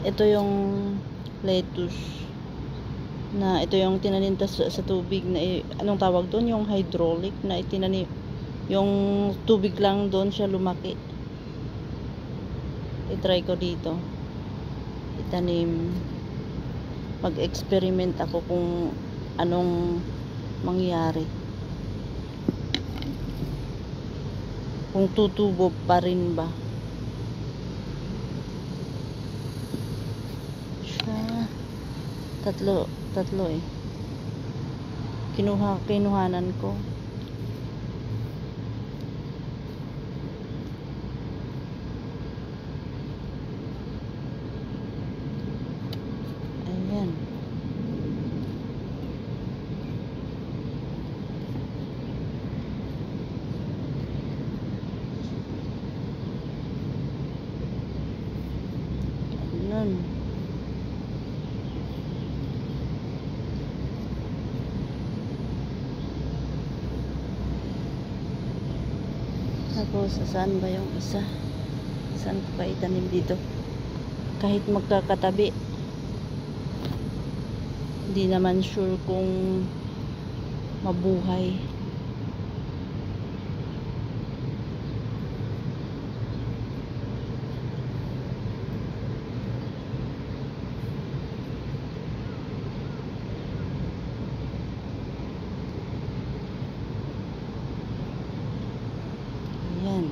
Ito yung lettuce na ito yung tinanim sa tubig na anong tawag doon, yung hydraulic na itinanim, yung tubig lang doon siya lumaki. I-try ko dito itanim, mag-experiment ako kung anong mangyari, kung tutubo pa rin ba siya. Tatlo eh. Kinuhanan ko. Ayan. Ayan. Tapos, saan ba yung isa? Saan ko pa itanim dito? Kahit magkakatabi, hindi naman sure kung mabuhay. Ayan.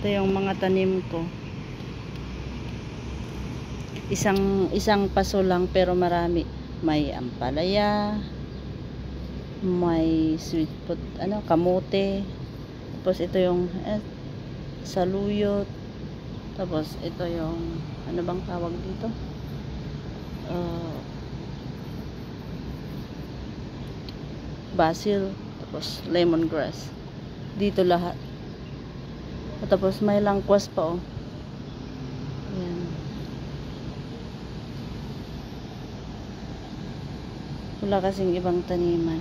Ito yung mga tanim ko. Isang paso lang pero marami. May ampalaya, may sweet kamote. Tapos ito yung saluyot. Tapos ito yung ano bang tawag dito? Basil, tapos lemongrass. Dito lahat. Tapos may langkwas pa oh. Ayan. Wala kasing ibang taniman.